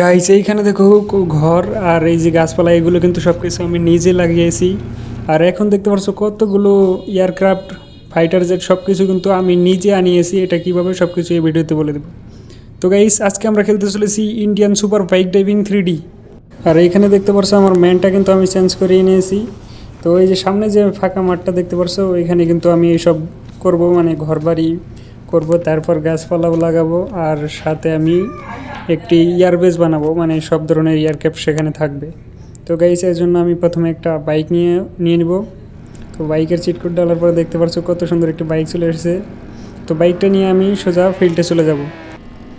Guys এইখানে দেখো ঘর আর এই যে গাছপালা এগুলো কিন্তু সব কিছু আমি নিজে লাগিয়েছি। আর এখন দেখতে পাচ্ছ কতগুলো এয়ারক্রাফট ফাইটার জেট সব কিছু কিন্তু আমি নিজে আনিয়েছি। এটা কিভাবে সব কিছু এই ভিডিওতে বলে দেবো। তো গাইস আজকে আমরা খেলতে চলেছি Indian super bike driving 3D। আর এইখানে দেখতে পাচ্ছ আমার ম্যানটা কিন্তু আমি চেঞ্জ করিয়ে নিয়েছি। তো এই যে সামনে যে ফাঁকা মাঠটা দেখতে পাচ্ছ ওইখানে কিন্তু আমি এইসব করব, মানে ঘর বাড়ি করব, তারপর গাছপালাও লাগাবো আর সাথে আমি একটি ইয়ারবেস বানাবো, মানে সব ধরনের এয়ারক্রাফট সেখানে থাকবে। তো গাইস এর জন্য আমি প্রথমে একটা বাইক নিয়ে নিব। তো বাইকের চিটকুট ডালার পরে দেখতে পাচ্ছ কত সুন্দর একটি বাইক চলে এসেছে। তো বাইকটা নিয়ে আমি সোজা ফিল্ডে চলে যাব।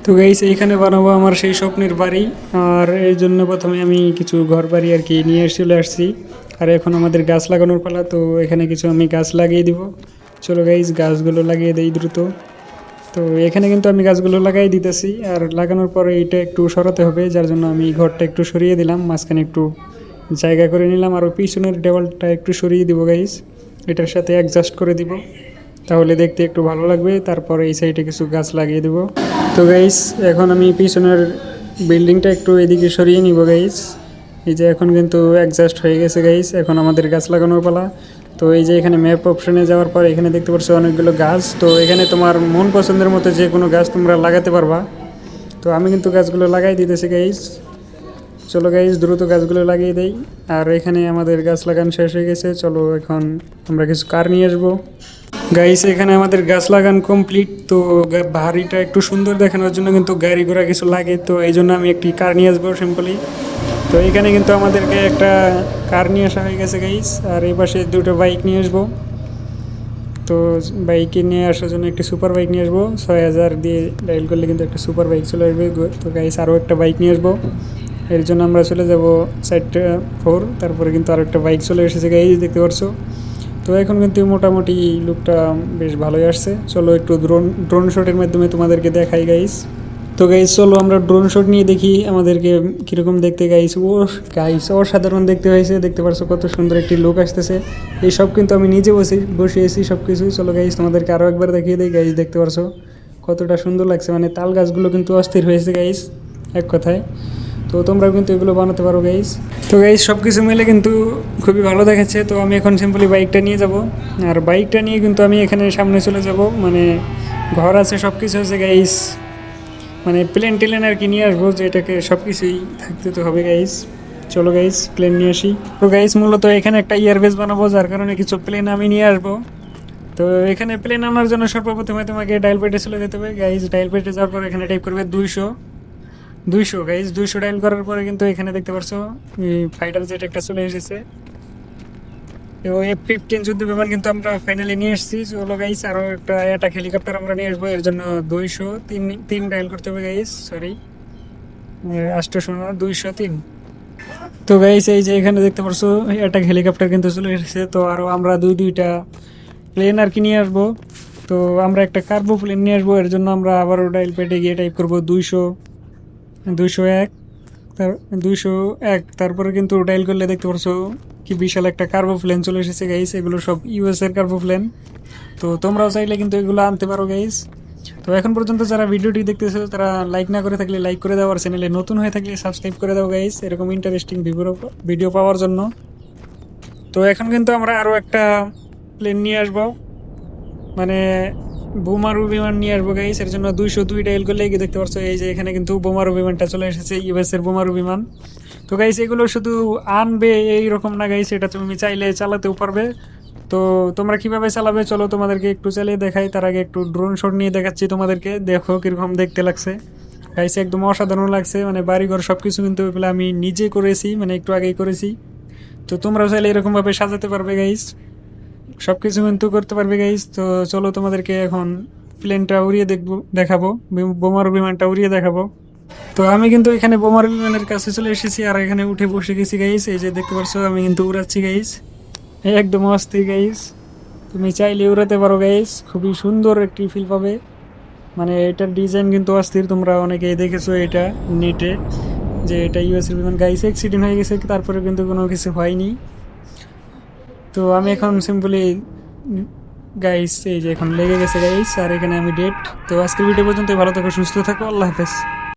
তো গাইস এইখানে বানাবো আমার সেই স্বপ্নের বাড়ি। আর এর জন্য প্রথমে আমি কিছু ঘর বাড়ি আর কি নিয়ে চলে আসছি। আর এখন আমাদের গাছ লাগানোর পালা, তো এখানে কিছু আমি গাছ লাগিয়ে দিব। চলো গাইস গাছগুলো লাগিয়ে দেই দ্রুত। তো এখানে কিন্তু আমি গাছগুলো লাগাই দিতেছি, আর লাগানোর পরে এটা একটু সরাতে হবে, যার জন্য আমি ঘরটা একটু সরিয়ে দিলাম, মাঝখানে একটু জায়গা করে নিলাম, আর পিছনের দেওয়ালটা একটু সরিয়ে দিব গাইস, এটার সাথে অ্যাডজাস্ট করে দিব, তাহলে দেখতে একটু ভালো লাগবে। তারপরে এই সাইডে কিছু গাছ লাগিয়ে দেব। তো গাইস এখন আমি পিছনের বিল্ডিংটা একটু এদিকে সরিয়ে নিব গাইস। এই যে এখন কিন্তু অ্যাডজাস্ট হয়ে গেছে গাইস, এখন আমাদের গাছ লাগানোর পালা। তো এই যে এখানে ম্যাপ অপশনে যাওয়ার পর এখানে দেখতে পাচ্ছ অনেকগুলো গাছ। তো এখানে তোমার মন পছন্দের মতো যে কোনো গাছ তোমরা লাগাতে পারবা। তো আমি কিন্তু গাছগুলো লাগাই দিতেছি গাইস। চলো গাইস দ্রুত গাছগুলো লাগিয়ে দেই। আর এখানে আমাদের গাছ লাগানো শেষ হয়ে গেছে। চলো এখন আমরা কিছু কার নিয়ে আসবো। গাইস এখানে আমাদের গাছ লাগান কমপ্লিট। তো বাড়িটা একটু সুন্দর দেখানোর জন্য কিন্তু গাড়ি ঘোড়া কিছু লাগে, তো এই জন্য আমি একটি কার নিয়ে আসবো সিম্পলি। তো এখানে কিন্তু আমাদেরকে একটা কার নিয়ে আসা হয়ে গেছে গাইস। আর এই পাশে দুটো বাইক নিয়ে আসবো। তো বাইকে নিয়ে আসার জন্য একটি সুপার বাইক নিয়ে আসবো, 6000 দিয়ে ডাইল করলে কিন্তু একটা সুপার বাইক চলে আসবে। তো গাইস আরও একটা বাইক নিয়ে আসবো, এর জন্য আমরা চলে যাব 4 তারপরে কিন্তু আরও একটা বাইক চলে এসেছে গাইস দেখতে পারছো। তো এখন কিন্তু মোটামুটি লুকটা বেশ ভালোই আসছে। চলো একটু ড্রোন শটের মাধ্যমে তোমাদেরকে দেখাই গাইস। তো গাইস চলো আমরা ড্রোন শট নিয়ে দেখি আমাদেরকে কীরকম দেখতে গাইস। গাইস অসাধারণ দেখতে হয়েছে, দেখতে পারছো কত সুন্দর একটি লুক আসতেছে। এই সব কিন্তু আমি নিজে বসিয়েছি সব কিছু। চলো গাইস তোমাদেরকে আরও একবার দেখিয়ে দিই গাইস, দেখতে পারছো কতটা সুন্দর লাগছে, মানে তাল গাছগুলো কিন্তু অস্থির হয়েছে গাইস এক কথায়। তো তোমরাও কিন্তু এগুলো বানাতে পারো গাইস। তো গাইস সব কিছু মিলে কিন্তু খুবই ভালো দেখাচ্ছে। তো আমি এখন সিম্পলি বাইকটা নিয়ে যাব, আর বাইকটা নিয়ে কিন্তু আমি এখানে সামনে চলে যাব, মানে ঘর আছে সব কিছু আছে গাইস, মানে প্লেন টেলেন আর কি নিয়ে আসবো, যে এটাকে সব কিছুই থাকতে তো হবে গাইস। চলো গাইস প্লেন নিয়ে আসি। তো গাইস মূলত এখানে একটা এয়ারবেস বানাবো, যার কারণে কিছু প্লেন আমি নিয়ে আসবো। তো এখানে প্লেন আনার জন্য সর্বপ্রথমে তোমাকে ডায়াল পেটে চলে যেতে হবে গাইস। ডায়াল পেটে যাওয়ার পর এখানে টাইপ করবে 200 গাইস। 200 ডায়াল করার পরে কিন্তু এখানে দেখতে পারছো ফাইটার জেট একটা চলে এসেছে। তো F-15 যুদ্ধ বিমান কিন্তু আমরা ফাইনালি নিয়ে এসেছি। চলো গাইস আরও একটা অ্যাটাক হেলিকপ্টার আমরা নিয়ে আসবো, এর জন্য 203 ডায়াল করতে হবে গাইস। সরি 203। তো গাইস এই যে এখানে দেখতে পারছো অ্যাটাক হেলিকপ্টার কিন্তু চলে এসেছে। তো আরও আমরা দুইটা প্লেন আর কি নিয়ে আসবো। তো আমরা একটা কার্গো প্লেন নিয়ে আসবো, এর জন্য আমরা আবারও ডায়াল পেটে গিয়ে টাইপ করবো 201 201। তারপরে কিন্তু ডায়াল করলে দেখতে পাচ্ছ কি বিশাল একটা কার্গো প্লেন চলে এসেছে গাইস। এগুলো সব ইউএস এর কার্গো প্লেন। তো তোমরাও চাইলে কিন্তু এগুলো আনতে পারো গাইস। তো এখন পর্যন্ত যারা ভিডিওটি দেখতেছো তারা লাইক না করে থাকলে লাইক করে দাও, আর চ্যানেলে নতুন হয়ে থাকলে সাবস্ক্রাইব করে দাও গাইস, এরকম ইন্টারেস্টিং ভিডিও পাওয়ার জন্য। তো এখন কিন্তু আমরা আরও একটা প্লেন নিয়ে আসবো, মানে বোমারু বিমান নিয়ে আসবো গাইস। এর জন্য 202 ডায়াল করলে কি দেখতে পাচ্ছ এই যে এখানে কিন্তু বোমারু বিমানটা চলে এসেছে, ইউএস এর বোমারু বিমান। তো গাইস এগুলো শুধু আনবে এইরকম না গাইস, এটা তুমি চাইলে চালাতেও পারবে। তো তোমরা কিভাবে চালাবে চলো তোমাদেরকে একটু চালিয়ে দেখাই। তার আগে একটু ড্রোন শট নিয়ে দেখাচ্ছি তোমাদেরকে, দেখো কিরকম দেখতে লাগছে গাইস। একদম অসাধারণ লাগছে, মানে বাড়িঘর সব কিছু কিন্তু এগুলো আমি নিজে করেছি, মানে একটু আগেই করেছি। তো তোমরাও চাইলে এরকমভাবে সাজাতে পারবে গাইস, সব কিছু কিন্তু করতে পারবে গাইস। তো চলো তোমাদেরকে এখন প্লেনটা উড়িয়ে দেখাবো, বোমারু বিমানটা উড়িয়ে দেখাবো। তো আমি কিন্তু এখানে বোমারু বিমানের কাছে চলে এসেছি, আর এখানে উঠে বসে গেছি গাইস। এই যে দেখতে পাচ্ছ আমি কিন্তু উড়াচ্ছি গাইস, একদম অস্থির গাইস। তুমি চাইলে উড়াতে পারো গাইস, খুবই সুন্দর একটি ফিল পাবে, মানে এটার ডিজাইন কিন্তু অস্থির। তোমরা অনেকেই দেখেছো এটা নেটে, যে এটা ইউএসের বিমান গাইস। অ্যাক্সিডেন্ট হয়ে গেছে, তারপরে কিন্তু কোনো কিছু হয়নি। তো আমি এখন সিম্পলি গাইস এই যে এখন লেগে গেছে গাইস, আর এখানে আমি ডেট। তো আজকের ভিডিও পর্যন্ত, ভালো থাকো সুস্থ থাকো, আল্লাহ হাফেজ।